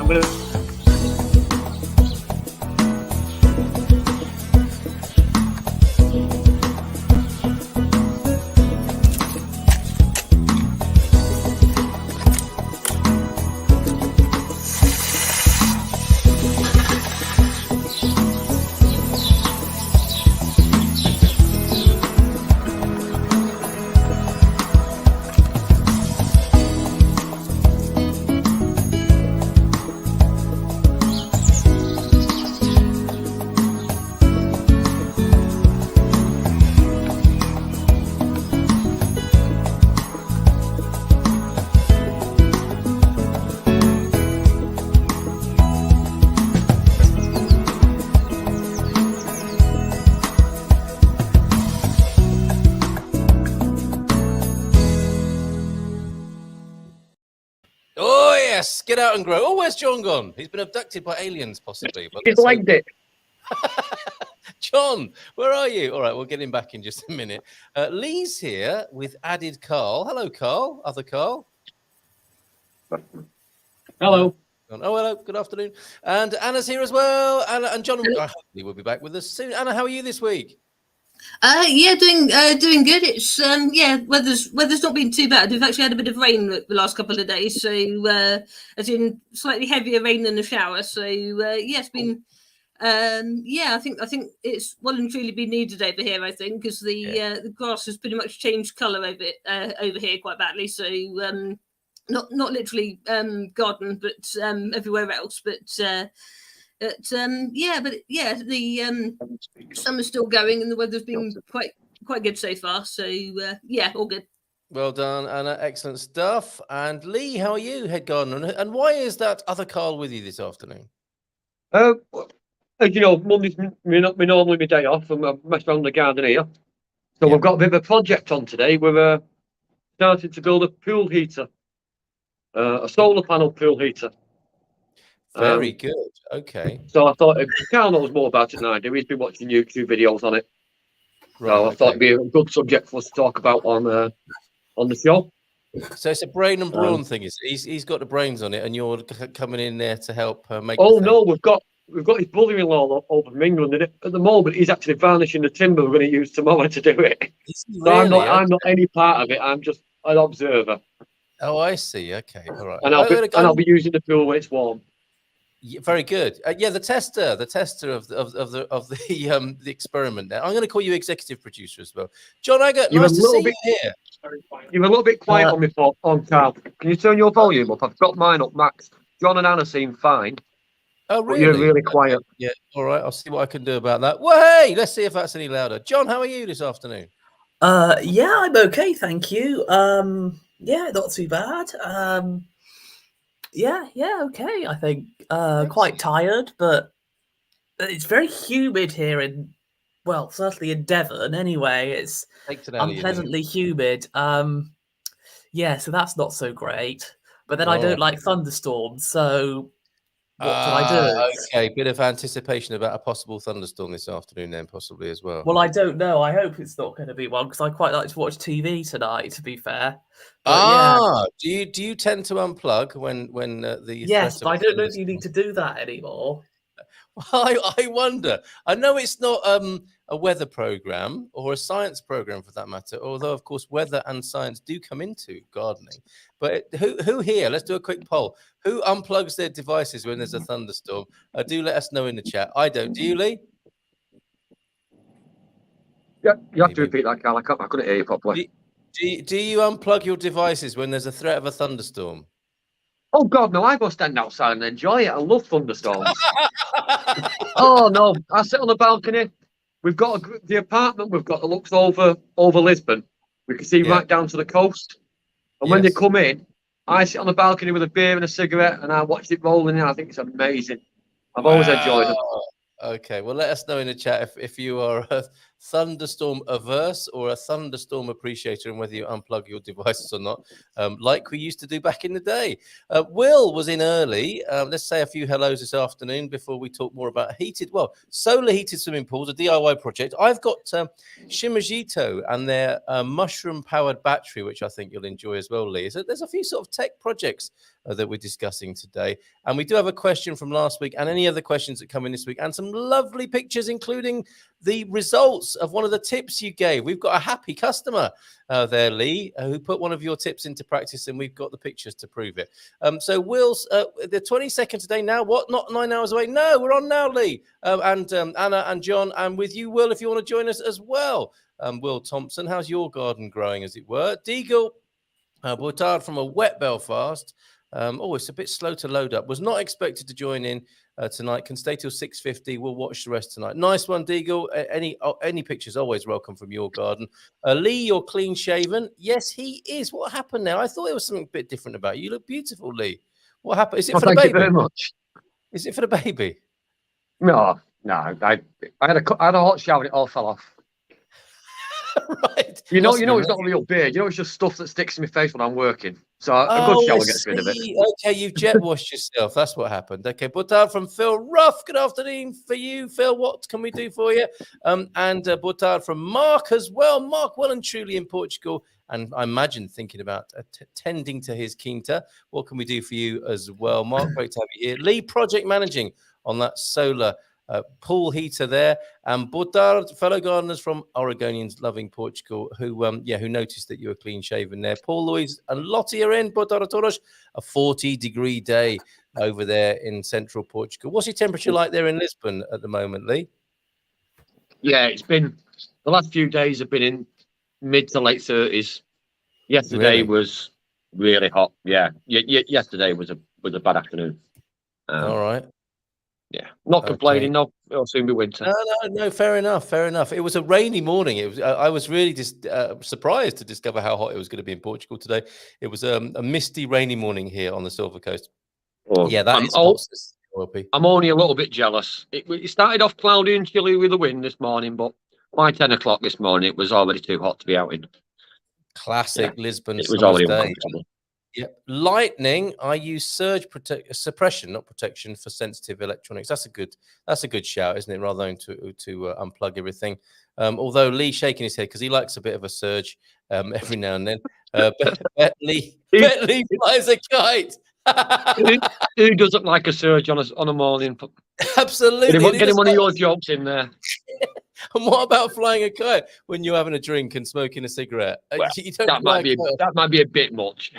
I'm going to... Get out and grow. Oh, where's John gone? He's been abducted by aliens, possibly. But He's legged it. John, where are you? All right, we'll get him back in just a minute. Lee's here with added Carl. Hello, Carl. Other Carl. Hello. Oh, hello. Good afternoon. And Anna's here as well. Anna and John hopefully will be back with us soon. Anna, how are you this week? Yeah, doing good. It's weather's not been too bad. We've actually had a bit of rain the last couple of days, so as in slightly heavier rain than a shower. So it's been I think it's well and truly been needed over here. I think because the grass has pretty much changed colour over here quite badly. So not literally garden, but everywhere else. But the summer's still going and the weather's been quite good so far. So all good. Well done, Anna. Excellent stuff. And Lee, how are you, Head Gardener? And why is that other Carl with you this afternoon? As you know, Monday's normally my day off, and I'm messing around the garden here. So we've got a bit of a project on today. We're starting to build a pool heater, a solar panel pool heater. Very good. Okay. So I thought Carl knows more about it than I do. He's been watching YouTube videos on it. Right, so I thought it'd be a good subject for us to talk about on the show. So it's a brain and brawn thing. He's got the brains on it, and you're coming in there to help make. Oh no, we've got his brother-in-law over from England, and at the moment he's actually varnishing the timber we're going to use tomorrow to do it. Really? So I'm not any part of it. I'm just an observer. Oh, I see. Okay, all right. And I'll be using the pool when it's warm. Yeah, very good. The tester of the experiment. Now I'm going to call you executive producer as well, John Aggett. Nice to see you here. You're a little bit quiet on me, Carl. Can you turn your volume up? I've got mine up max. John and Anna seem fine. Oh, really? But you're really quiet. Yeah. All right. I'll see what I can do about that. Well, hey, let's see if that's any louder. John, how are you this afternoon? Yeah, I'm okay, thank you. Yeah, not too bad. Okay. I think quite tired, but it's very humid here certainly in Devon. Anyway, it's unpleasantly humid. So that's not so great. But then I don't like thunderstorms, so what do I do? Okay, bit of anticipation about a possible thunderstorm this afternoon, then possibly as well. Well, I don't know. I hope it's not going to be one because I quite like to watch TV tonight. To be fair. But, do you tend to unplug when the yes, but I don't know if you need to do that anymore. Well, I wonder. I know it's not a weather program or a science program for that matter, although of course weather and science do come into gardening. But who here? Let's do a quick poll. Who unplugs their devices when there's a thunderstorm? Do let us know in the chat. I don't. Do you, Lee? Yeah, you have to repeat that, Carl. I couldn't hear you properly. Do you unplug your devices when there's a threat of a thunderstorm? Oh God, no! I go stand outside and enjoy it. I love thunderstorms. Oh no! I sit on the balcony. We've got the apartment we've got that looks over Lisbon. We can see right down to the coast. And when they come in, I sit on the balcony with a beer and a cigarette, and I watch it rolling in. I think it's amazing. I've always enjoyed it. Okay, well, let us know in the chat if you are thunderstorm averse or a thunderstorm appreciator, and whether you unplug your devices or not, like we used to do back in the day. Will was in early. Let's say a few hellos this afternoon before we talk more about solar heated swimming pools, a DIY project. I've got Shimajito and their mushroom powered battery, which I think you'll enjoy as well, Lee. So there's a few sort of tech projects that we're discussing today. And we do have a question from last week and any other questions that come in this week, and some lovely pictures, including the results of one of the tips you gave. We've got a happy customer there, Lee, who put one of your tips into practice, and we've got the pictures to prove it. So Will's the 22nd today now. What? Not 9 hours away? No, we're on now, Lee. And Anna and John, and with you, Will, if you want to join us as well. Will Thompson, how's your garden growing, as it were? Deagle Boutard from a wet Belfast. It's a bit slow to load up. Was not expected to join in tonight. Can stay till 6:50. We'll watch the rest tonight. Nice one, Deagle. Any pictures always welcome from your garden. Lee, you're clean shaven. Yes, he is. What happened now? I thought there was something a bit different about you. You look beautiful, Lee. What happened? Is it for the baby? Thank you very much. Is it for the baby? No. I had a hot shower and it all fell off. Right. You know, it's not a real beard. It's just stuff that sticks to my face when I'm working. So a good shower gets rid of it. Okay, you've jet washed yourself. That's what happened. Okay, Boutard from Phil Ruff. Good afternoon for you, Phil. What can we do for you? And Boutard from Mark as well. Mark, well and truly in Portugal, and I imagine thinking about tending to his quinta. What can we do for you as well, Mark? Great to have you here. Lee, project managing on that solar pool heater there, and Boutard, fellow gardeners from Oregonians loving Portugal, who noticed that you were clean shaven there. Paul, Louise, and Lottie are in. Boutard Toros, a 40-degree day over there in central Portugal. What's your temperature like there in Lisbon at the moment, Lee? Yeah, it's been the last few days have been in mid to late 30s. Yesterday was really hot. Yeah, yesterday was a bad afternoon. All right. Yeah, not complaining. No, it'll soon be winter. No. Fair enough. It was a rainy morning. It was. I was really just surprised to discover how hot it was going to be in Portugal today. It was a misty, rainy morning here on the Silver Coast. Oh, yeah, I'm only a little bit jealous. It started off cloudy and chilly with the wind this morning, but by 10 o'clock this morning, it was already too hot to be out in. Classic Lisbon. It was already uncomfortable. Yep. Lightning. I use surge suppression, not protection, for sensitive electronics. That's a good shout, isn't it? Rather than to unplug everything. Although Lee shaking his head because he likes a bit of a surge every now and then. Bet Lee flies a kite. Who doesn't like a surge on a morning? Absolutely. Getting one of your jokes in there. And what about flying a kite when you're having a drink and smoking a cigarette? Well, that might be a bit much.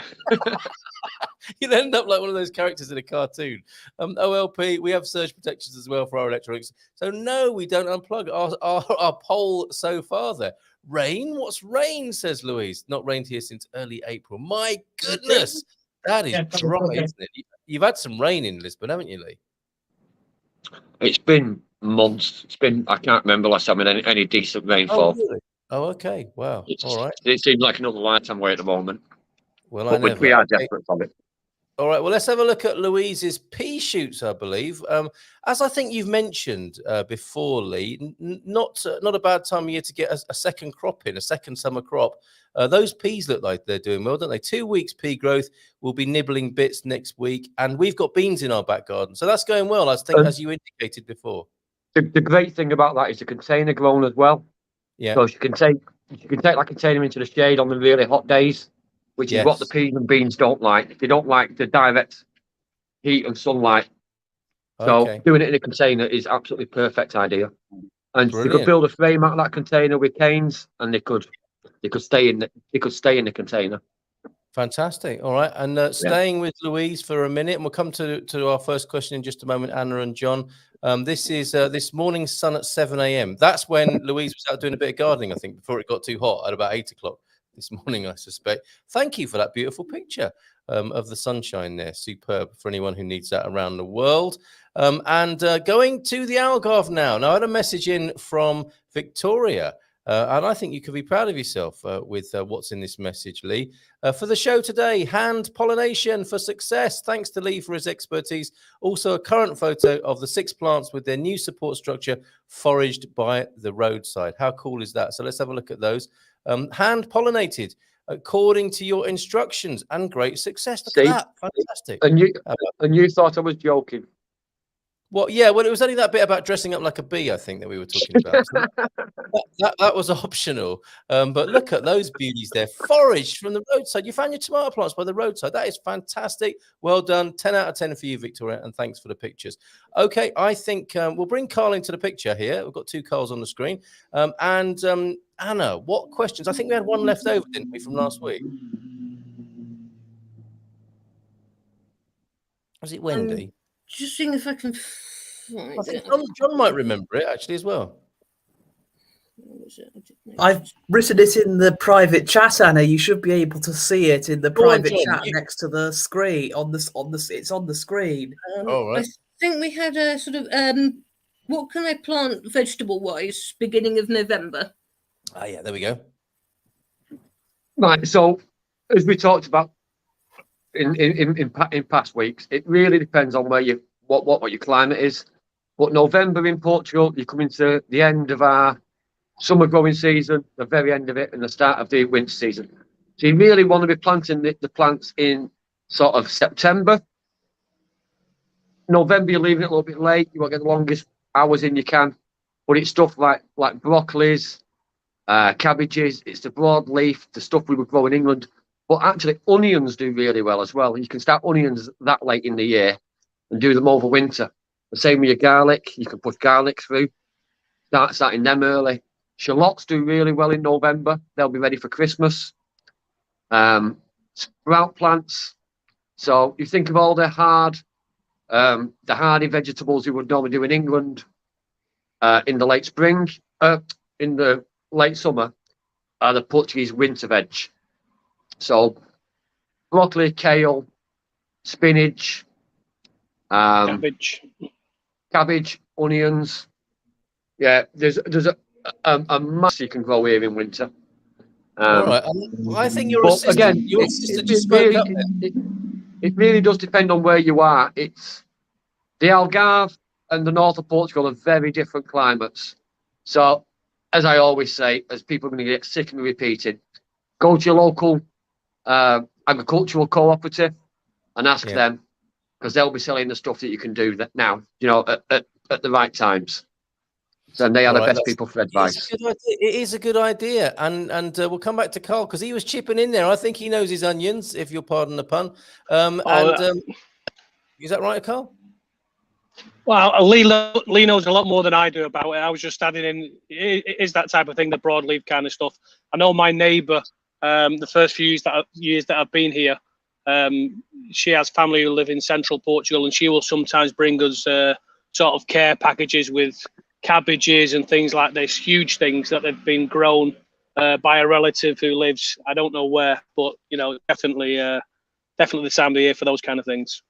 You'd end up like one of those characters in a cartoon. OLP, we have surge protections as well for our electronics. So no, we don't unplug our poll so far there. Rain? What's rain, says Louise. Not rained here since early April. My goodness, that is dry, isn't it? You've had some rain in Lisbon, haven't you, Lee? It's been months. I can't remember last time any decent rainfall. Oh, really? Oh, okay. Wow. All right. It seems like another lifetime away at the moment. Well, we are desperate for it. All right. Well, let's have a look at Louise's pea shoots, I believe. As I think you've mentioned before, Lee, not a bad time of year to get a second crop in, a second summer crop. Those peas look like they're doing well, don't they? 2 weeks pea growth. We'll be nibbling bits next week, and we've got beans in our back garden, so that's going well. I think, as you indicated before. The great thing about that is the container grown as well. Yeah. So you can take that container into the shade on the really hot days, which is what the peas and beans don't like. They don't like the direct heat and sunlight. So doing it in a container is absolutely perfect idea. And Brilliant. They could build a frame out of that container with canes, and they could stay in the container. Fantastic. All right. And staying with Louise for a minute, and we'll come to our first question in just a moment, Anna and John. This is this morning sun at 7 a.m. That's when Louise was out doing a bit of gardening, I think, before it got too hot at about 8 o'clock this morning, I suspect. Thank you for that beautiful picture of the sunshine there. Superb for anyone who needs that around the world. And going to the Algarve now. Now, I had a message in from Victoria. And I think you could be proud of yourself with what's in this message, Lee. For the show today, hand pollination for success. Thanks to Lee for his expertise. Also, a current photo of the 6 plants with their new support structure foraged by the roadside. How cool is that? So let's have a look at those. Hand pollinated according to your instructions, and great success. Look at that. Fantastic. And you thought I was joking. Well, yeah, well, it was only that bit about dressing up like a bee, I think, that we were talking about. that was optional. But look at those beauties there, foraged from the roadside. You found your tomato plants by the roadside. That is fantastic. Well done. 10 out of 10 for you, Victoria, and thanks for the pictures. Okay, I think we'll bring Carl into the picture here. We've got 2 Carls on the screen. Anna, what questions? I think we had one left over, didn't we, from last week? Was it Wendy? Just seeing if I can find I think it. John might remember it actually as well. I've written it in the private chat, Anna. You should be able to see it in the private chat next to the screen. It's on the screen. Right. I think we had a sort of what can I plant vegetable wise beginning of November. Ah, yeah, there we go. Right. So, as we talked about in past weeks, it really depends on where what your climate is. But November in Portugal, you're coming to the end of our summer growing season, the very end of it, and the start of the winter season. So you really want to be planting the plants in sort of September. November, you're leaving it a little bit late. You won't get the longest hours in you can. But it's stuff like broccolis, cabbages. It's the broadleaf, the stuff we would grow in England. But actually, onions do really well as well. You can start onions that late in the year and do them over winter. The same with your garlic. You can push garlic through. Starting them early. Shallots do really well in November. They'll be ready for Christmas. Sprout plants. So you think of all the hardy vegetables you would normally do in England in the late spring, in the late summer, are the Portuguese winter veg. So broccoli, kale, spinach, cabbage, onions. Yeah, there's a mass you can grow here in winter. All right, I think your assistant, again, it really does depend on where you are. It's the Algarve and the north of Portugal are very different climates. So, as I always say, as people are going to get sick of me repeating, go to your local agricultural cooperative and ask them, because they'll be selling the stuff that you can do that now, at the right times. And they are the best people for advice. It is a good idea. And we'll come back to Carl because he was chipping in there. I think he knows his onions, if you'll pardon the pun. Is that right, Carl? Well, Lee knows a lot more than I do about it. I was just adding in, it is that type of thing, the broadleaf kind of stuff. I know my neighbour, the first few years that I've been here, she has family who live in central Portugal, and she will sometimes bring us sort of care packages with cabbages and things like this, huge things that have been grown by a relative who lives, I don't know where, but definitely the time of the year for those kind of things.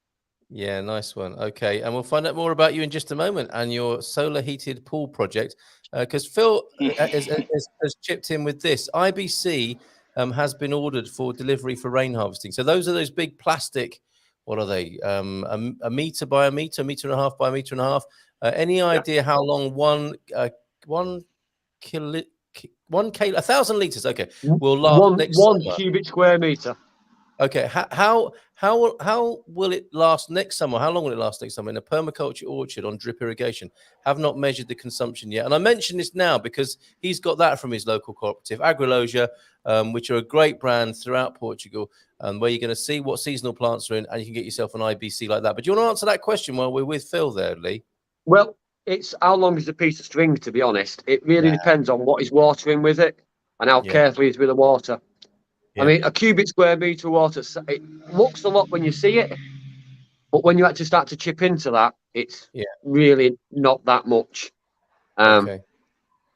Yeah, nice one. Okay, and we'll find out more about you in just a moment and your solar heated pool project, because Phil has chipped in with this. IBC has been ordered for delivery for rain harvesting. So those are those big plastic, what are they? A meter by a meter, meter and a half by a meter and a half. Any idea how long 1,000 liters? Okay, will last next one summer? cubic square meter. Okay, how will it last next summer? How long will it last next summer in a permaculture orchard on drip irrigation? Have not measured the consumption yet, and I mention this now because he's got that from his local cooperative, Agrilogia, which are a great brand throughout Portugal, where you're going to see what seasonal plants are in, and you can get yourself an IBC like that. But do you want to answer that question while we're with Phil there, Lee? Well, it's how long is a piece of string, to be honest. It really depends on what he's watering with it and how careful he is with the water. Yeah. I mean, a cubic square meter of water, it looks a lot when you see it, but when you actually start to chip into that, it's really not that much. A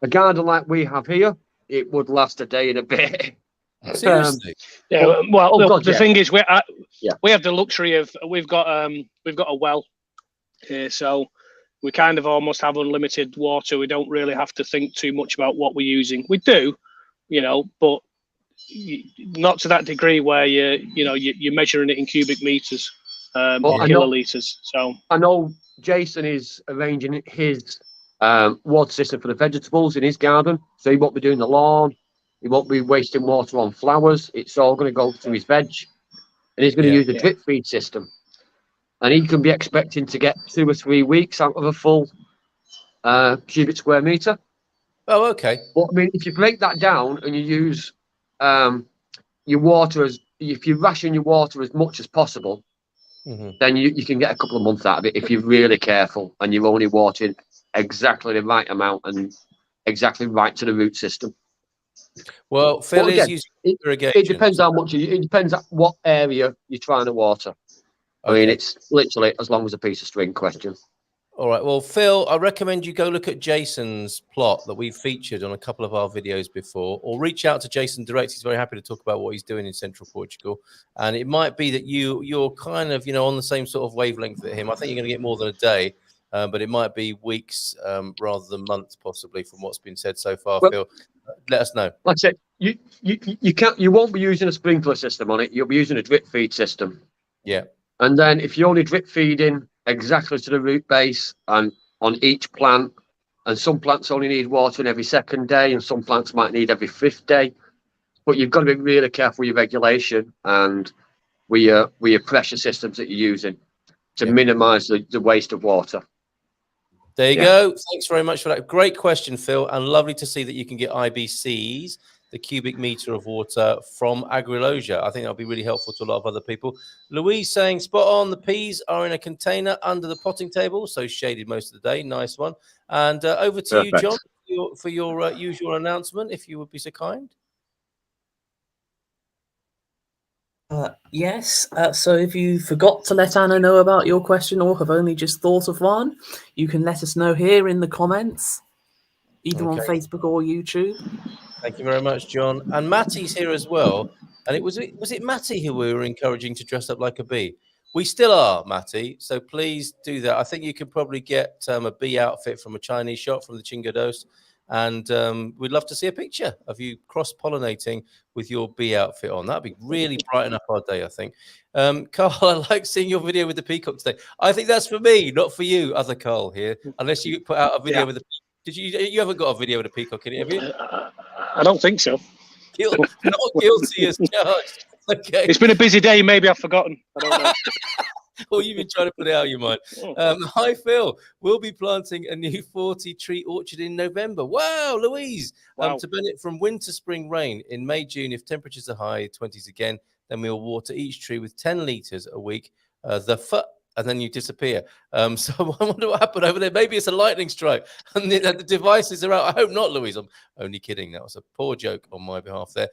garden like we have here, it would last a day and a bit. Seriously? The thing is, we have the luxury of we've got a well here, so we kind of almost have unlimited water. We don't really have to think too much about what we're using. We do, you know, but not to that degree where you're measuring it in cubic meters or kiloliters. So I know Jason is arranging his water system for the vegetables in his garden, so he won't be doing the lawn. He won't be wasting water on flowers. It's all going to go to his veg, and he's going to use the drip feed system. And he can be expecting to get 2 or 3 weeks out of a full cubic square meter. Oh, okay. But I mean, if you break that down and you use your water if you ration your water as much as possible, then you can get a couple of months out of it if you're really careful and you're only watering exactly the right amount and exactly right to the root system. Well, Phil is using irrigation. It depends how much. It depends what area you're trying to water. I mean, it's literally as long as a piece of string question. All right. Well, Phil, I recommend you go look at Jason's plot that we've featured on a couple of our videos before, or reach out to Jason direct. He's very happy to talk about what he's doing in central Portugal. And it might be that you're kind of, on the same sort of wavelength with him. I think you're going to get more than a day, but it might be weeks rather than months, possibly, from what's been said so far. Well, Phil, let us know. Like I said, you won't be using a sprinkler system on it. You'll be using a drip feed system. Yeah. And then if you're only drip feeding exactly to the root base and on each plant, and some plants only need watering every 2nd day and some plants might need every 5th day, but you've got to be really careful with your regulation and with your pressure systems that you're using to minimize the waste of water. There you go. Thanks very much for that. Great question, Phil, and lovely to see that you can get IBCs, the cubic meter of water, from Agrilogia. I think that'll be really helpful to a lot of other people. Louise saying, spot on, the peas are in a container under the potting table, so shaded most of the day. Nice one. And over to you, John, for your usual announcement, if you would be so kind. Yes, so if you forgot to let Anna know about your question or have only just thought of one, you can let us know here in the comments, either on Facebook or YouTube. Thank you very much, John. And Matty's here as well. And was it Matty who we were encouraging to dress up like a bee? We still are, Matty. So please do that. I think you could probably get a bee outfit from a Chinese shop from the Chingados. And we'd love to see a picture of you cross-pollinating with your bee outfit on. That'd be really brighten up our day, I think. Carl, I like seeing your video with the peacock today. I think that's for me, not for you, other Carl here. Unless you put out a video with the peacock. You haven't got a video with a peacock in it, have you? I don't think so. Not guilty as charged. Okay. It's been a busy day. Maybe I've forgotten. I don't know. Well, you've been trying to put it out of your mind. Hi, Phil. We'll be planting a new 40-tree orchard in November. Wow, Louise. Wow. To benefit from winter, spring rain in May, June, if temperatures are high, 20s again, then we'll water each tree with 10 litres a week. And then you disappear. So I wonder what happened over there. Maybe it's a lightning strike and the devices are out. I hope not, Louise. I'm only kidding. That was a poor joke on my behalf there.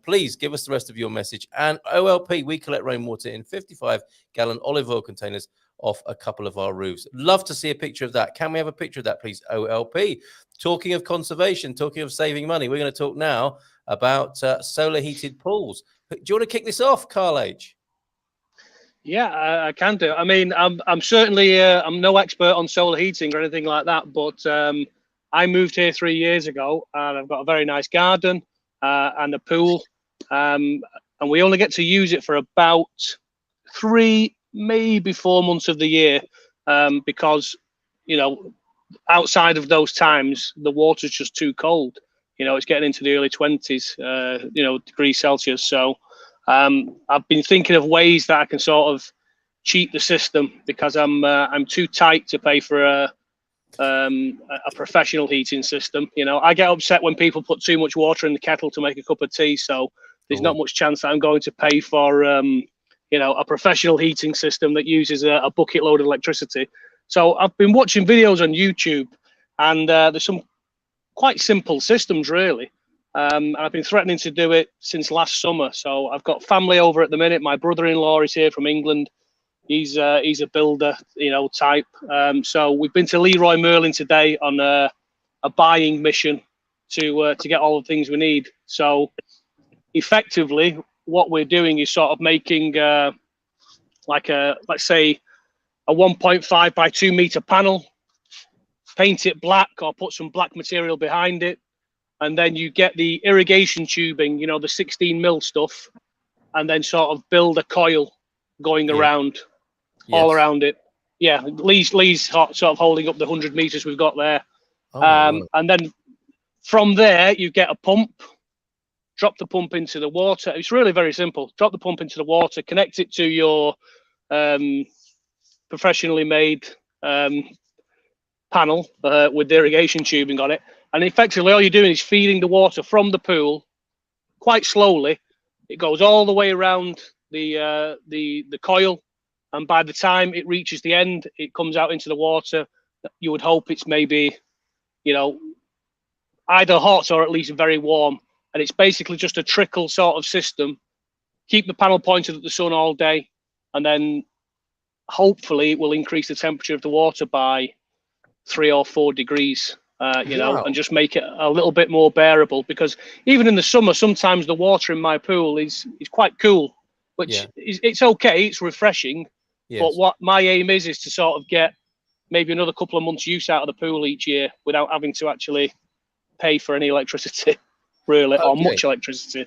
Please give us the rest of your message. And OLP, we collect rainwater in 55-gallon olive oil containers off a couple of our roofs. Love to see a picture of that. Can we have a picture of that, please, OLP? Talking of conservation, talking of saving money, we're going to talk now about solar heated pools. Do you want to kick this off, Carl H? Yeah, I can do. I mean, I'm certainly I'm no expert on solar heating or anything like that, but I moved here 3 years ago, and I've got a very nice garden and a pool, and we only get to use it for about 3, maybe 4 months of the year, because outside of those times the water's just too cold. It's getting into the early 20s, degrees Celsius. So I've been thinking of ways that I can sort of cheat the system, because I'm too tight to pay for a professional heating system. I get upset when people put too much water in the kettle to make a cup of tea. So there's not much chance that I'm going to pay for a professional heating system that uses a bucket load of electricity. So I've been watching videos on YouTube, and there's some quite simple systems, really. I've been threatening to do it since last summer. So I've got family over at the minute. My brother-in-law is here from England. He's a builder, type. So we've been to Leroy Merlin today on a buying mission to get all the things we need. So effectively, what we're doing is sort of making let's say a 1.5 by 2 meter panel paint it black or put some black material behind it. And then you get the irrigation tubing, you know, the 16 mil stuff, and then sort of build a coil going around, all around it. Yeah, Lee's sort of holding up the 100 meters we've got there. And then from there, you get a pump, drop the pump into the water. It's really very simple. Drop the pump into the water, connect it to your professionally made panel with the irrigation tubing on it. And effectively, all you're doing is feeding the water from the pool quite slowly. It goes all the way around the coil, and by the time it reaches the end, it comes out into the water. You would hope it's maybe, you know, either hot or at least very warm. And it's basically just a trickle sort of system. Keep the panel pointed at the sun all day, and then hopefully it will increase the temperature of the water by 3 or 4 degrees. You know, and just make it a little bit more bearable, because even in the summer, sometimes the water in my pool is quite cool, which it's okay, it's refreshing. But what my aim is to sort of get maybe another couple of months use out of the pool each year without having to actually pay for any electricity, really, or much electricity.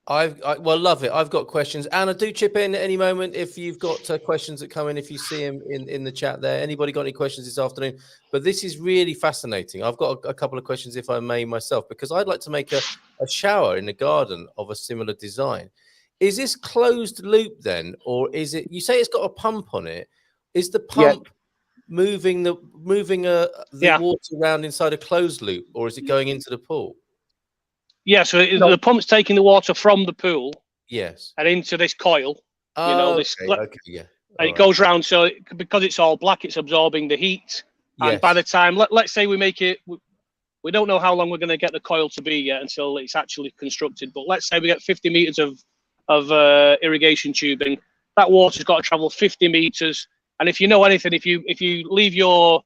Well, love it. I've got questions. Anna, do chip in at any moment if you've got questions that come in, if you see them in the chat there. Anybody got any questions this afternoon? But this is really fascinating. I've got a couple of questions, if I may, myself, because I'd like to make a shower in the garden of a similar design. Is this closed loop then, or is it, you say it's got a pump on it? Is the pump moving the water around inside a closed loop, or is it going into the pool? Yeah, so the pump's taking the water from the pool, and into this coil. Oh, you know, and it goes round. So because it's all black, it's absorbing the heat. And by the time, let's say we make it, we don't know how long we're going to get the coil to be yet until it's actually constructed. But let's say we get 50 meters of irrigation tubing. That water's got to travel 50 meters. And if you know anything, if you leave your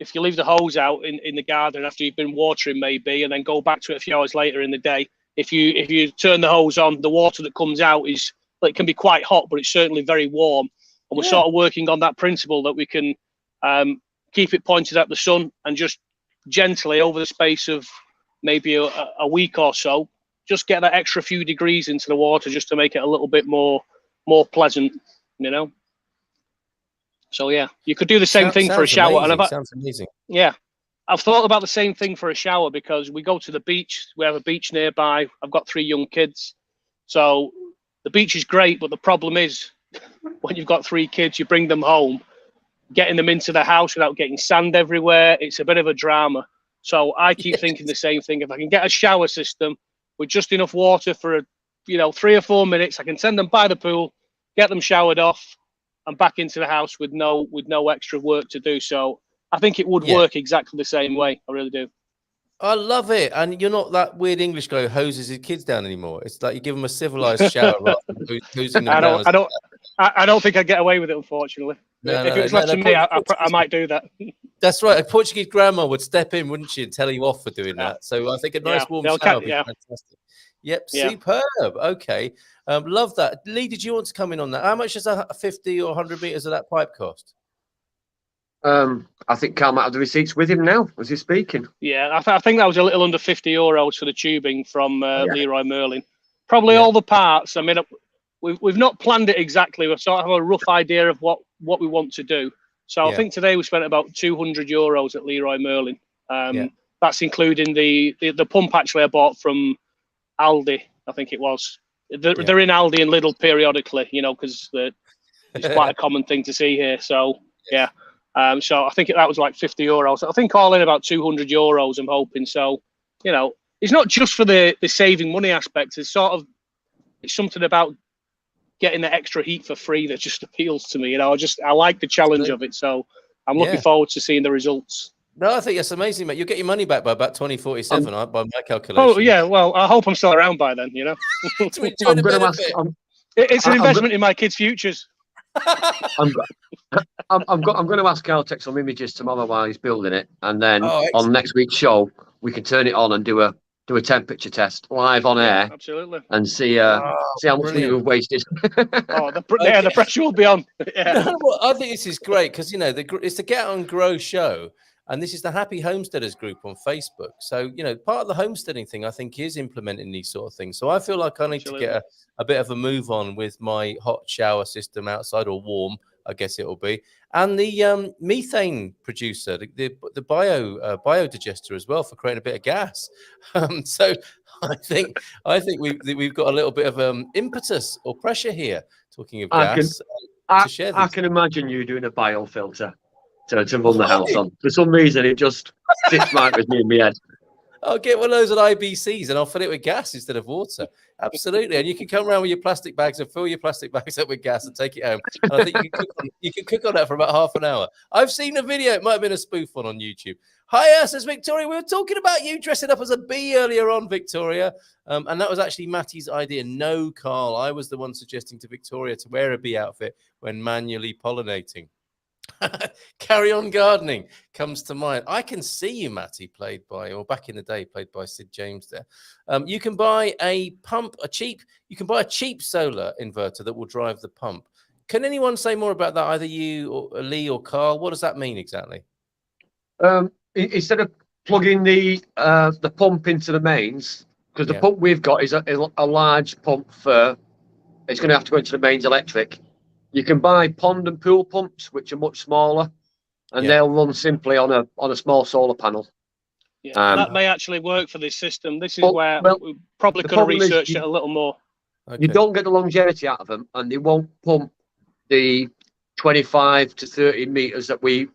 if you leave the hose out in the garden after you've been watering maybe, and then go back to it a few hours later in the day, if you turn the hose on, the water that comes out it can be quite hot, but it's certainly very warm. And we're sort of working on that principle that we can keep it pointed at the sun and just gently over the space of maybe a week or so, just get that extra few degrees into the water just to make it a little bit more pleasant, you know. So yeah, you could do the same thing for a shower. Amazing. Sounds amazing. Yeah, I've thought about the same thing for a shower, because we go to the beach. We have a beach nearby. I've got 3 young kids, so the beach is great. But the problem is, when you've got 3 kids, you bring them home, getting them into the house without getting sand everywhere. It's a bit of a drama. So I keep thinking the same thing. If I can get a shower system with just enough water for 3 or 4 minutes, I can send them by the pool, get them showered off, and back into the house with no extra work to do. So I think it would work exactly the same way. I really do. I love it. And you're not that weird English guy who hoses his kids down anymore. It's like you give them a civilized shower rather than hosing them down. I don't think I'd get away with it, unfortunately. If it was left to me, I might do that. That's right. A Portuguese grandma would step in, wouldn't she, and tell you off for doing that. So I think a nice warm shower would be fantastic. Yep, superb. Okay, love that. Lee, did you want to come in on that? How much does a 50 or 100 meters of that pipe cost? I think Carl might have the receipts with him now as he's speaking. Yeah, I think that was a little under €50 for the tubing from Leroy Merlin. Probably all the parts. I mean, we've not planned it exactly. We sort of have a rough idea of what we want to do. So I think today we spent about €200 at Leroy Merlin. That's including the pump actually I bought from Aldi, I think it was. They're in Aldi and Lidl periodically, you know, because it's quite a common thing to see here. So so I think that was like €50. I think all in about €200. I'm hoping. So, you know, it's not just for the saving money aspect. It's something about getting the extra heat for free that just appeals to me. You know, I like the challenge of it. So I'm looking forward to seeing the results. No, I think that's amazing, mate. You'll get your money back by about 2047 by my calculation. Oh yeah, well, I hope I'm still around by then. You know, it's an investment in my kids' futures. I'm going to ask Carl to take some images tomorrow while he's building it, and then on next week's show we can turn it on and do a do a temperature test live on air, absolutely, and see how much money we've wasted. The pressure will be on. Yeah. Well, I think this is great because it's the Get On Grow show, and this is the Happy Homesteaders group on Facebook. So part of the homesteading thing, I think, is implementing these sort of things. So I feel like I need to get a bit of a move on with my hot shower system outside, or warm, I guess it will be, and the methane producer, the biodigester as well, for creating a bit of gas. So I think we've got a little bit of impetus or pressure here. Talking of gas, to share I can imagine you doing a biofilter to run the house on. For some reason, it just sits right with me in my head. I'll get one of those at IBCs and I'll fill it with gas instead of water. Absolutely. And you can come around with your plastic bags and fill your plastic bags up with gas and take it home. And I think you can cook on that for about half an hour. I've seen a video. It might have been a spoof one on YouTube. Hi, says Victoria. We were talking about you dressing up as a bee earlier on, Victoria. And that was actually Matty's idea. No, Carl. I was the one suggesting to Victoria to wear a bee outfit when manually pollinating. Carry On Gardening comes to mind. I can see you, Matty, back in the day, played by Sid James there. You can buy a cheap solar inverter that will drive the pump. Can anyone say more about that? Either you or Lee or Carl? What does that mean exactly? Instead of plugging the pump into the mains, because the pump we've got is a large pump it's going to have to go into the mains electric. You can buy pond and pool pumps, which are much smaller, and they'll run simply on a small solar panel. Yeah, that may actually work for this system. This is where we probably could have researched it a little more. Okay. You don't get the longevity out of them, and they won't pump the 25 to 30 meters that we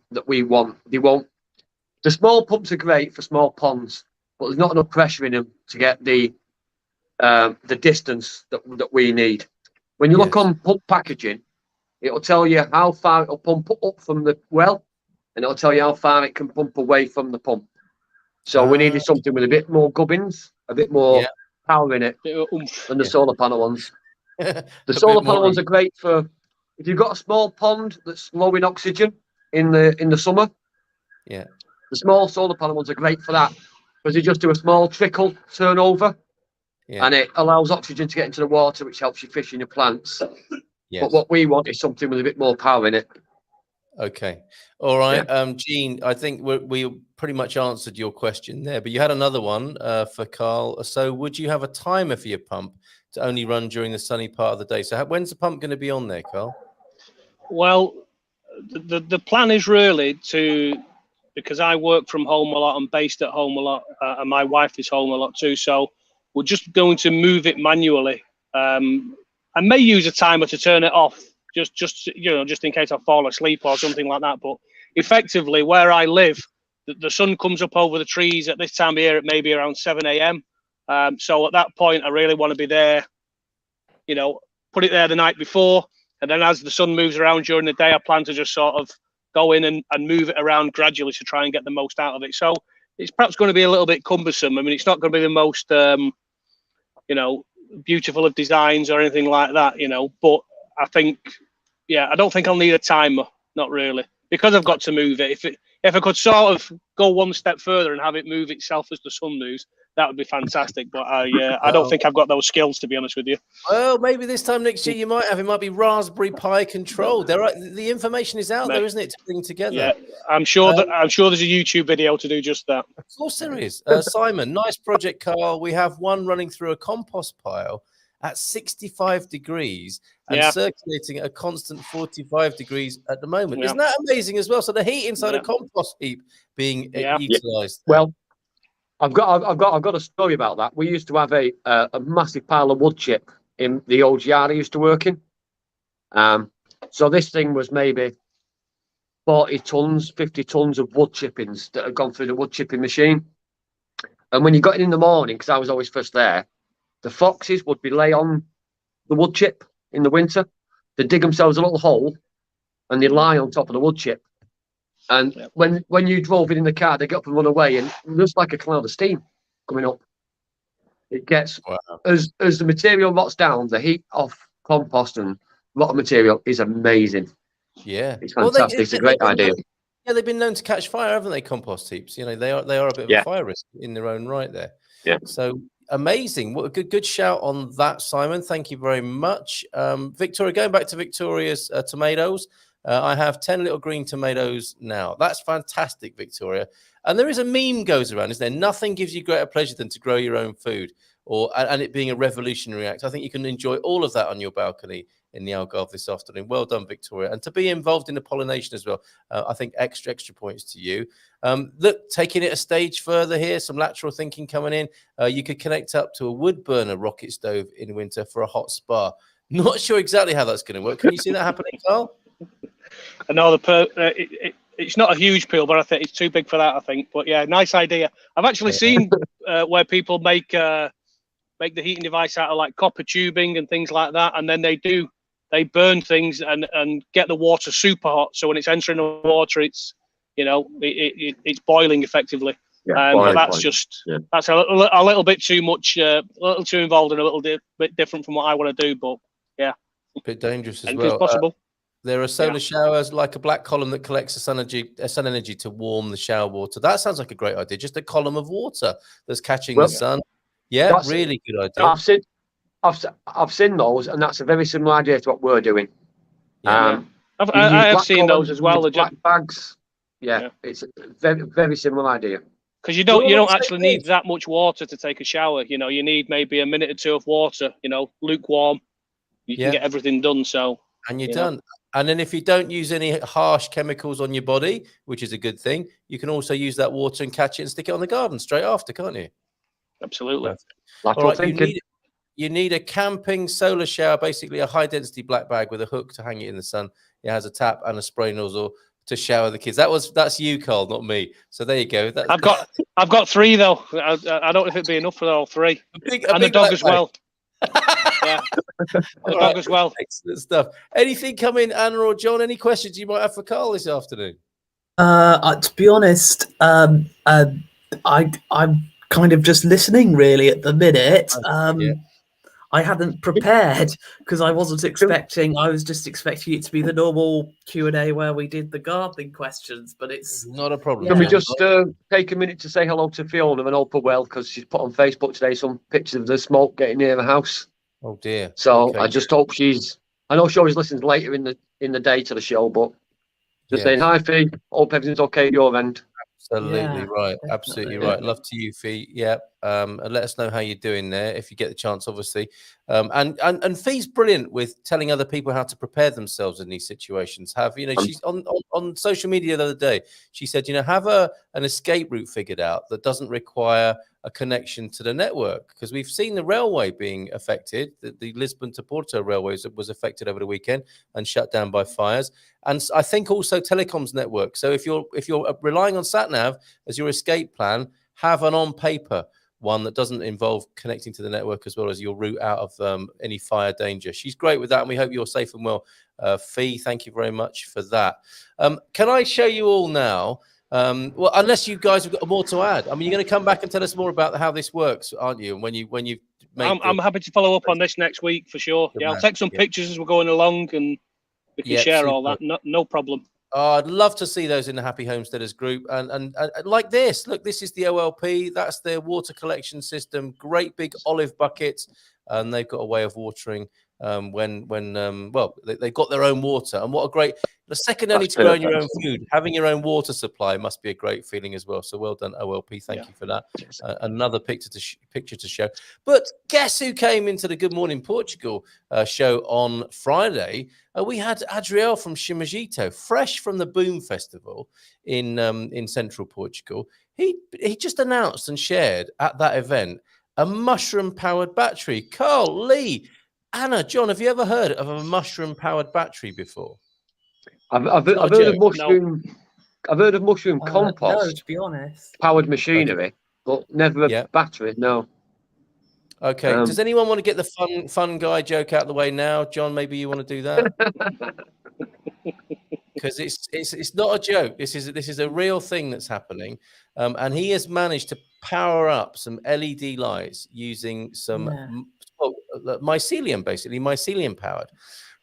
want. They won't. The small pumps are great for small ponds, but there's not enough pressure in them to get the distance that we need. When you look on pump packaging, it'll tell you how far it'll pump up from the well, and it'll tell you how far it can pump away from the pump. So we needed something with a bit more gubbins, a bit more power in it than the solar panel ones. The solar panel ones are great for if you've got a small pond that's low in oxygen in the summer. Yeah, the small solar panel ones are great for that because they just do a small trickle turnover, and it allows oxygen to get into the water, which helps you fish in your plants. Yes. But what we want is something with a bit more power in it. Okay. All right. Gene, I think we pretty much answered your question there, but you had another one for Carl. So would you have a timer for your pump to only run during the sunny part of the day? So when's the pump going to be on there, Carl? Well, the plan is really because I work from home a lot, I'm based at home a lot, and my wife is home a lot too. So we're just going to move it manually. I may use a timer to turn it off, just in case I fall asleep or something like that. But effectively, where I live, the sun comes up over the trees at this time of year at maybe around 7 a.m. So at that point, I really want to be there. Put it there the night before, and then as the sun moves around during the day, I plan to just sort of go in and move it around gradually to try and get the most out of it. So it's perhaps going to be a little bit cumbersome. I mean, it's not going to be the most, beautiful of designs or anything like that, but I think I don't think I'll need a timer, not really, because I've got to move it. If I could sort of go one step further and have it move itself as the sun moves, that would be fantastic, but I don't think I've got those skills, to be honest with you. Well, maybe this time next year you might have. It might be Raspberry Pi controlled. The information is out there, isn't it, to bring together? Yeah, I'm sure there's a YouTube video to do just that. Of course there is. Simon, nice project, Carl. We have one running through a compost pile at 65 degrees and circulating at a constant 45 degrees at the moment. Isn't that amazing as well? So the heat inside a compost heap being utilised. Well, I've got a story about that. We used to have a massive pile of wood chip in the old yard I used to work in. So this thing was maybe 40 tons, 50 tons of wood chippings that had gone through the wood chipping machine. And when you got in the morning, because I was always first there, the foxes would be lay on the wood chip in the winter. They'd dig themselves a little hole and they'd lie on top of the wood chip. And when you drove in the car, they get up and run away, and just like a cloud of steam coming up. It gets as the material rots down, the heat of compost and rotted material is amazing. Yeah, it's fantastic. It's a great idea. They've been known to catch fire, haven't they? Compost heaps. They are a bit of a fire risk in their own right there. Yeah. So amazing. What a good shout on that, Simon. Thank you very much. Victoria, going back to Victoria's tomatoes, I have 10 little green tomatoes now. That's fantastic, Victoria. And there is a meme goes around, isn't there? Nothing gives you greater pleasure than to grow your own food, and it being a revolutionary act. I think you can enjoy all of that on your balcony in the Algarve this afternoon. Well done, Victoria. And to be involved in the pollination as well, I think extra points to you. Look, taking it a stage further here, some lateral thinking coming in. You could connect up to a wood burner rocket stove in winter for a hot spa. Not sure exactly how that's going to work. Can you see that happening, Carl? I know it's not a huge peel, but I think it's too big for that, I think. But yeah, nice idea. I've actually seen where people make the heating device out of like copper tubing and things like that, and then they burn things and get the water super hot. So when it's entering the water, it's it's boiling effectively. Yeah, but that's that's a little bit too much, a little too involved and a little bit different from what I want to do. But yeah, a bit dangerous as anything's well. Possible. There are solar showers, like a black column that collects the sun energy to warm the shower water. That sounds like a great idea. Just a column of water that's catching the sun. Yeah, really good idea. I've seen those, and that's a very similar idea to what we're doing. I have seen those as well. The black bags. Yeah, it's a very, very similar idea. Because you don't actually need that much water to take a shower. You need maybe a minute or two of water. Lukewarm. You can get everything done. So and you're done. And then if you don't use any harsh chemicals on your body, which is a good thing, you can also use that water and catch it and stick it on the garden straight after, can't you? Absolutely. All right, you need a camping solar shower, basically a high-density black bag with a hook to hang it in the sun. It has a tap and a spray nozzle to shower the kids. That's you, Carl, not me. So there you go. I've got 3 though. I don't know if it'd be enough for all 3. And the dog as well. Yeah, the dog as well. Excellent stuff. Anything coming, Anna or John? Any questions you might have for Carl this afternoon? To be honest, I'm kind of just listening really at the minute. I hadn't prepared because I wasn't expecting. I was just expecting it to be the normal Q&A where we did the gardening questions, but it's not a problem. Can we just take a minute to say hello to Fiona and hope her well, because she's put on Facebook today some pictures of the smoke getting near the house. Oh dear. So I just hope I know she always listens later in the day to the show, but just saying hi, Fee. Hope everything's okay at your end. Absolutely right. Absolutely right. Love to you, Fee. Yeah. And let us know how you're doing there if you get the chance, obviously. And Fee's brilliant with telling other people how to prepare themselves in these situations. She's on social media the other day. She said, have an escape route figured out that doesn't require a connection to the network, because we've seen the railway being affected. The Lisbon to Porto railway was affected over the weekend and shut down by fires. And I think also telecoms network. So if you're relying on SatNav as your escape plan, have an on paper one that doesn't involve connecting to the network as well as your route out of any fire danger. She's great with that, and we hope you're safe and well. Fee, thank you very much for that. Can I show you all now? Well, unless you guys have got more to add. I mean, you're going to come back and tell us more about how this works, aren't you? When you I'm happy to follow up on this next week for sure. Yeah, I'll take some pictures as we're going along, and we can share all that. No problem. Oh, I'd love to see those in the Happy Homesteaders group. And like this, look, this is the OLP. That's their water collection system. Great big olive buckets. And they've got a way of watering when they've got their own water. And what a great, the second only to growing your own food, having your own water supply must be a great feeling as well. So well done, OLP. Thank you for that. Another picture to show. But guess who came into the Good Morning Portugal show on Friday? We had Adriel from Chimajito, fresh from the Boom Festival in central Portugal. He just announced and shared at that event a mushroom-powered battery. Carl, Lee, Anna, John, have you ever heard of a mushroom-powered battery before? I've heard of mushroom. No. I've heard of mushroom compost. No, to be honest. Powered machinery, but never a battery. No. Okay. Does anyone want to get the fun guy joke out of the way now? John, maybe you want to do that? Because it's not a joke. This is a real thing that's happening, and he has managed to power up some LED lights using some mycelium, basically mycelium powered.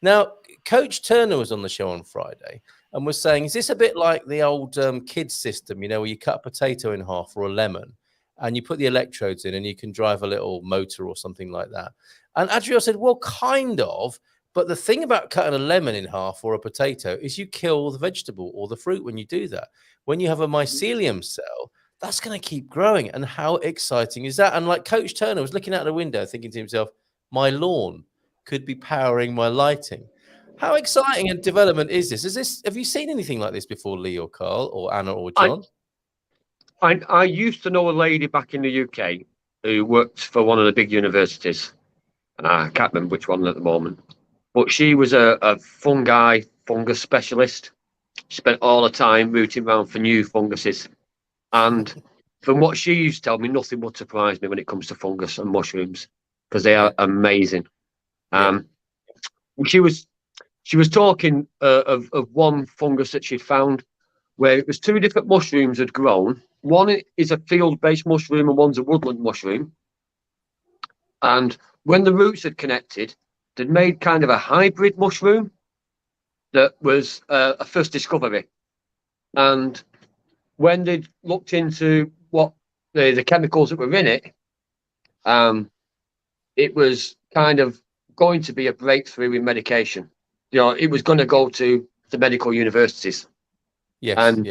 Now, Coach Turner was on the show on Friday and was saying, is this a bit like the old kids system, where you cut a potato in half or a lemon, and you put the electrodes in and you can drive a little motor or something like that. And Adriel said, well, kind of. But the thing about cutting a lemon in half or a potato is you kill the vegetable or the fruit when you do that. When you have a mycelium cell, that's going to keep growing. And how exciting is that? And like Coach Turner was looking out the window thinking to himself, my lawn could be powering my lighting. How exciting a development is this? Have you seen anything like this before, Lee or Carl or Anna or John? I used to know a lady back in the UK who worked for one of the big universities, and I can't remember which one at the moment. But she was a fungus specialist. She spent all the time rooting around for new funguses. And from what she used to tell me, nothing would surprise me when it comes to fungus and mushrooms, because they are amazing. She was talking of one fungus that she'd found where it was two different mushrooms had grown. One is a field-based mushroom and one's a woodland mushroom. And when the roots had connected, they'd made kind of a hybrid mushroom that was a first discovery. And when they looked into what the chemicals that were in it, it was kind of going to be a breakthrough in medication. You know, it was going to go to the medical universities. Yes, and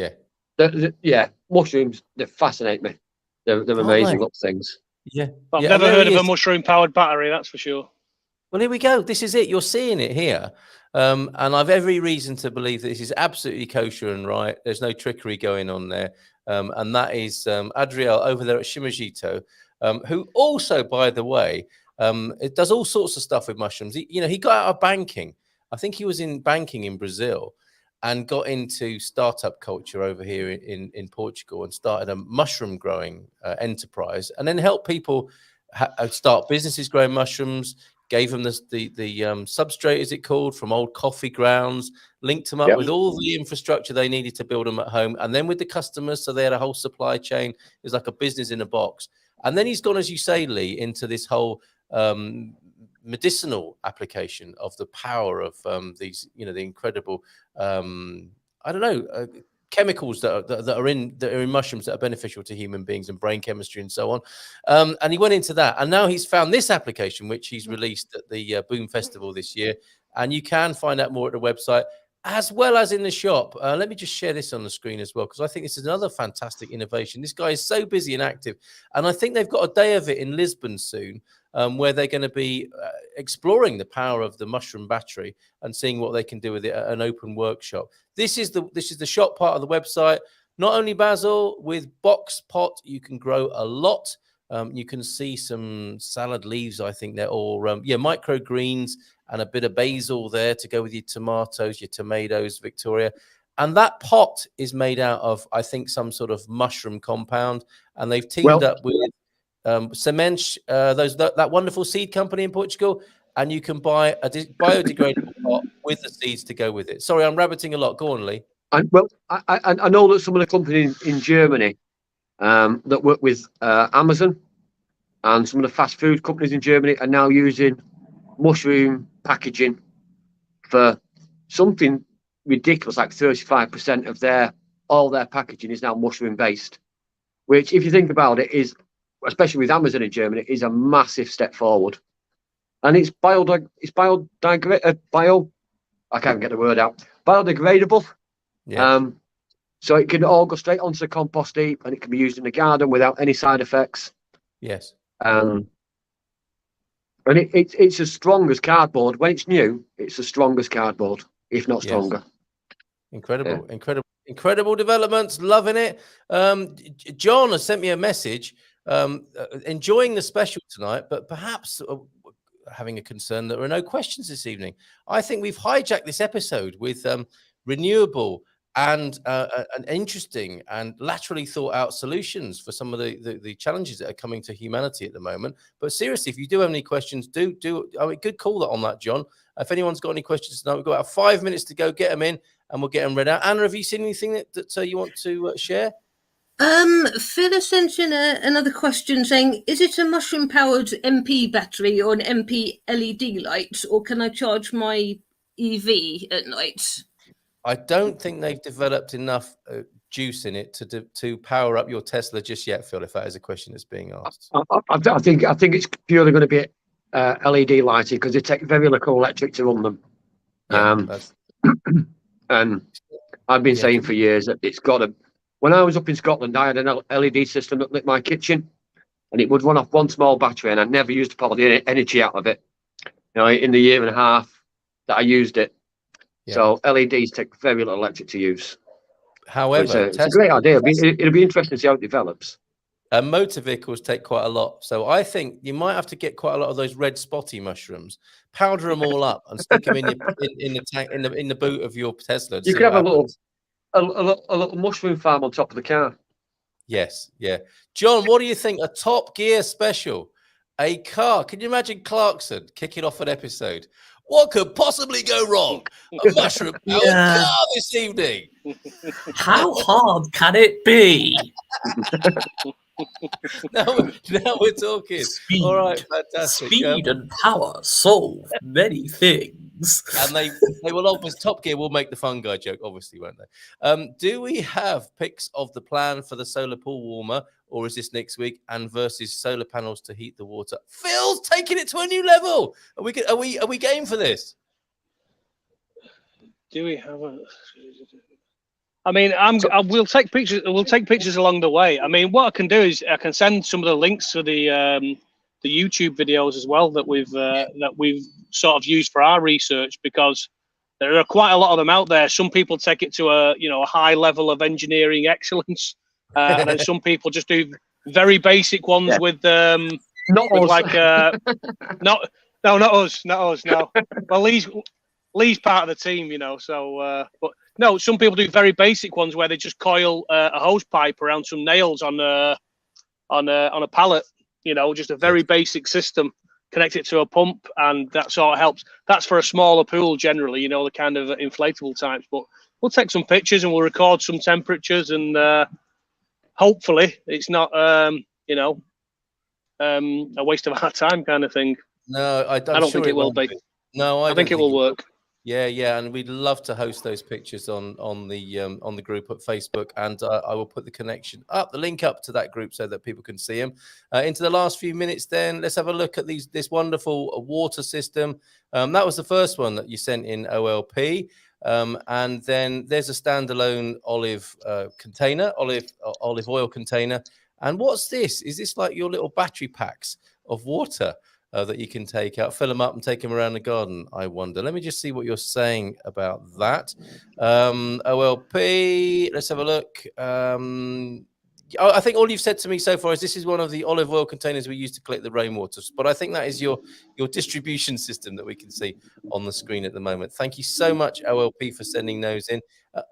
mushrooms, they fascinate me. They're amazing little things. Yeah, I've never heard of a mushroom-powered battery, that's for sure. Well, here we go. This is it. You're seeing it here. And I've every reason to believe that this is absolutely kosher and right. There's no trickery going on there. And that is Adriel over there at Shimajito, who also, by the way, it does all sorts of stuff with mushrooms. He got out of banking. I think he was in banking in Brazil and got into startup culture over here in Portugal and started a mushroom growing enterprise, and then helped people start businesses growing mushrooms. Gave them the substrate, as it called, from old coffee grounds, linked them up with all the infrastructure they needed to build them at home, and then with the customers, so they had a whole supply chain. It was like a business in a box. And then he's gone, as you say, Lee, into this whole medicinal application of the power of these, the incredible, chemicals that are in mushrooms that are beneficial to human beings and brain chemistry and so on. And he went into that, and now he's found this application, which he's released at the Boom Festival this year. And you can find out more at the website as well as in the shop. Let me just share this on the screen as well, because I think this is another fantastic innovation. This guy is so busy and active, and I think they've got a day of it in Lisbon soon, where they're going to be exploring the power of the mushroom battery and seeing what they can do with it at an open workshop. This is the shop part of the website. Not only basil, with box pot, you can grow a lot. You can see some salad leaves. I think they're all microgreens, and a bit of basil there to go with your tomatoes, your tomatoes, Victoria. And that pot is made out of, I think, some sort of mushroom compound, and they've teamed up with Semench, that wonderful seed company in Portugal, and you can buy a biodegradable pot with the seeds to go with it. Sorry, I'm rabbiting a lot. Go on, Lee. I know that some of the companies in Germany that work with Amazon and some of the fast food companies in Germany are now using mushroom packaging for something ridiculous, like 35% of all their packaging is now mushroom based, which, if you think about it, is, especially with Amazon in Germany, is a massive step forward. And it's biodegradable. I can't get the word out. Biodegradable. Yeah. So it can all go straight onto the compost heap, and it can be used in the garden without any side effects. Yes. And it's as strong as cardboard. When it's new, it's as strong as cardboard, if not stronger. Incredible, incredible developments. Loving it. John has sent me a message, enjoying the special tonight, but perhaps having a concern that there are no questions this evening. I think we've hijacked this episode with renewable and interesting and laterally thought out solutions for some of the challenges that are coming to humanity at the moment. But seriously, if you do have any questions, do good call on that, John. If anyone's got any questions tonight, we've got about 5 minutes to go. Get them in, and we'll get them read out. Anna, have you seen anything that you want to share? Phil sent in another question saying, is it a mushroom powered MP battery or an MP LED light, or can I charge my EV at night? I don't think they've developed enough juice in it to power up your Tesla just yet, Phil? If that is a question that's being asked, I think it's purely going to be LED lighting because they take very little electric to run them. Yeah, and I've been saying for years that it's got to. When I was up in Scotland, I had an LED system that lit my kitchen, and it would run off one small battery, and I never used to pull the energy out of it. In the year and a half that I used it. Yeah. So LEDs take very little electric to use. However, it's a great idea. It'll be interesting to see how it develops. Motor vehicles take quite a lot. So I think you might have to get quite a lot of those red spotty mushrooms, powder them all up and stick them in the tank, in the boot of your Tesla. You could have a little mushroom farm on top of the car. Yes, yeah. John, what do you think? A Top Gear special, a car. Can you imagine Clarkson kicking off an episode? What could possibly go wrong? A mushroom car this evening. How hard can it be? now we're talking. Speed, all right, fantastic. Speed and power solve many things. And they will obviously, Top Gear will make the fun guy joke, obviously, won't they? Do we have pics of the plan for the solar pool warmer, or is this next week? And versus solar panels to heat the water. Phil's taking it to a new level. Are we game for this? Do we have a? I mean, we'll take pictures. We'll take pictures along the way. I mean, what I can do is I can send some of the links to the YouTube videos as well that we've sort of used for our research, because there are quite a lot of them out there. Some people take it to a high level of engineering excellence, and then some people just do very basic ones with not us. No. Well, Lee's part of the team, So, but no, some people do very basic ones where they just coil a hose pipe around some nails on a pallet. Just a very basic system. Connect it to a pump, and that sort of helps. That's for a smaller pool generally, the kind of inflatable types. But we'll take some pictures and we'll record some temperatures, and hopefully it's not a waste of our time kind of thing. No, I don't think it will be. No, I think it will work. Yeah, and we'd love to host those pictures on the group at Facebook, and I will put the link up to that group so that people can see them. Into the last few minutes, then let's have a look at this wonderful water system. That was the first one that you sent in OLP, and then there's a standalone olive oil container. And what's this? Is this like your little battery packs of water that you can take out, fill them up and take them around the garden, I wonder? Let me just see what you're saying about that. OLP, let's have a look. I think all you've said to me so far is this is one of the olive oil containers we use to collect the rainwater. But I think that is your distribution system that we can see on the screen at the moment. Thank you so much, OLP, for sending those in.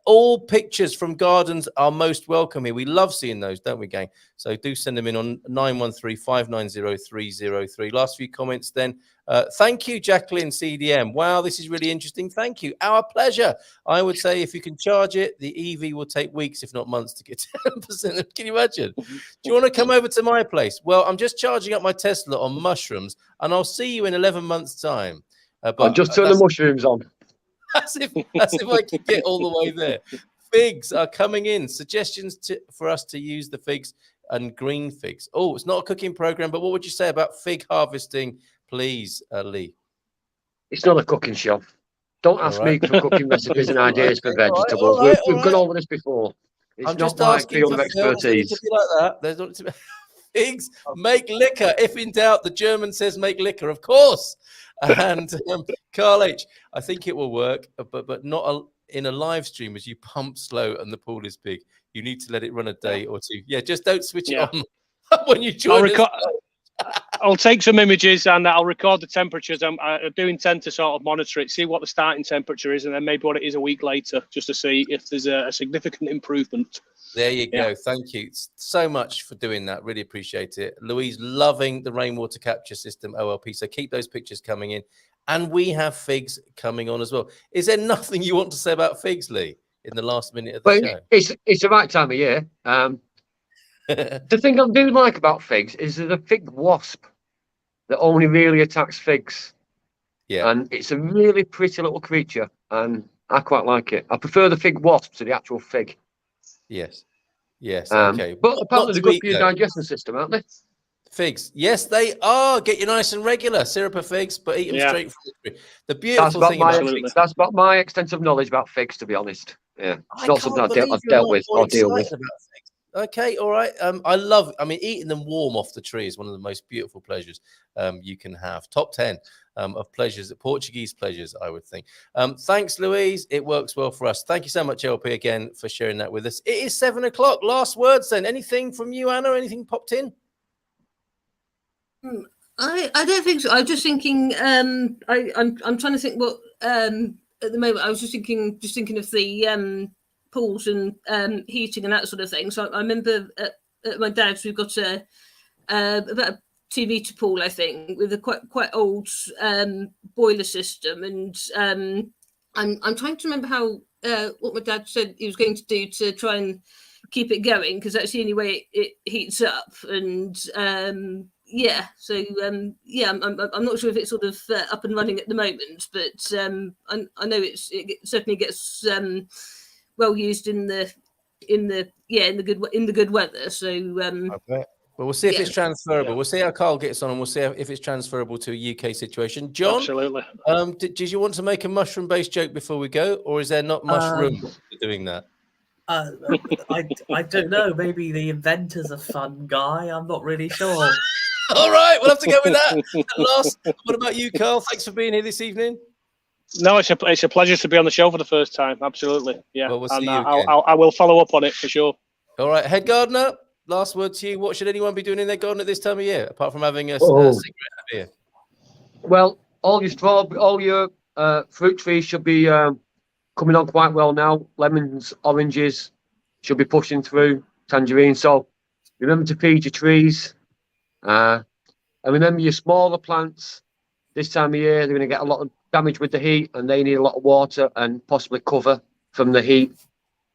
All pictures from gardens are most welcome here. We love seeing those, don't we, gang? So do send them in on 913-590-303. Last few comments then. Thank you, Jacqueline CDM. Wow, this is really interesting. Thank you. Our pleasure. I would say if you can charge it, the EV will take weeks, if not months, to get 10%. Can you imagine? Do you want to come over to my place? Well, I'm just charging up my Tesla on mushrooms, and I'll see you in 11 months' time. I'll just turn the mushrooms on. As if I could get all the way there. Figs are coming in. Suggestions for us to use the figs and green figs. Oh, it's not a cooking program, but what would you say about fig harvesting, please, Lee? It's not a cooking show. Don't ask me for cooking recipes and ideas for vegetables. We've gone over this before. It's not my field of expertise. To be like that. There's not to be... Figs make liquor. If in doubt, the German says make liquor, of course. And Carl H, I think it will work, but not in a live stream as you pump slow and the pool is big. You need to let it run a day or two. Yeah, just don't switch it on when you join us. I'll take some images and I'll record the temperatures. I do intend to sort of monitor it, see what the starting temperature is, and then maybe what it is a week later, just to see if there's a significant improvement. There you go. Thank you so much for doing that. Really appreciate it. Louise, loving the rainwater capture system, OLP. So keep those pictures coming in. And we have figs coming on as well. Is there nothing you want to say about figs, Lee, in the last minute of the show? It's the right time of year. The thing I do like about figs is there's a fig wasp that only really attacks figs. Yeah. And it's a really pretty little creature, and I quite like it. I prefer the fig wasp to the actual fig. Yes. Yes. Okay. But apparently they're good for your though. digestion system, aren't they? Figs. Yes, they are. Get you nice and regular syrup of figs, but eat them straight from the tree. The beautiful thing about figs. That's about my extensive knowledge about figs, to be honest. Yeah, it's not something I've dealt with or deal with. Okay, all right. I mean, eating them warm off the tree is one of the most beautiful pleasures you can have. Top 10 of pleasures, Portuguese pleasures, I would think. Thanks, Louise. It works well for us. Thank you so much, LP, again, for sharing that with us. It is 7 o'clock. Last words then. Anything from you, Anna? Anything popped in? I don't think so. I was just thinking. I'm trying to think what at the moment. I was just thinking of the pools and heating and that sort of thing. So I remember at my dad's we've got about a 2-meter pool, I think, with a quite old boiler system, and I'm trying to remember how what my dad said he was going to do to try and keep it going, because that's the only way it heats up. And I'm not sure if it's sort of up and running at the moment, but I know it certainly gets well used in the good weather. So okay. Well, we'll see if it's transferable. We'll see how Carl gets on, and we'll see if it's transferable to a UK situation. John, absolutely. Did you want to make a mushroom-based joke before we go, or is there not much room for doing that? I don't know. Maybe the inventor's a fun guy. I'm not really sure. All right, we'll have to go with that. Last, what about you, Carl? Thanks for being here this evening. No, it's a pleasure to be on the show for the first time. Absolutely, yeah. Well, we'll see and you I will follow up on it for sure. All right, Head Gardener. Last word to you. What should anyone be doing in their garden at this time of year, apart from having a cigarette and a beer? Well, all your fruit trees should be coming on quite well now. Lemons, oranges should be pushing through. Tangerines. So remember to feed your trees. And remember your smaller plants. This time of year, they're going to get a lot of damage with the heat, and they need a lot of water and possibly cover from the heat.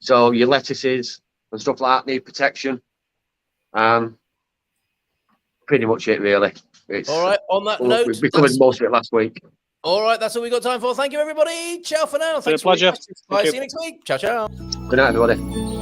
So your lettuces and stuff like that need protection. Pretty much it, really. All right. On that note, we covered most of it last week. All right, that's all we got time for. Thank you, everybody. Ciao for now. It's a pleasure. Bye. See you next week. Ciao, ciao. Good night, everybody.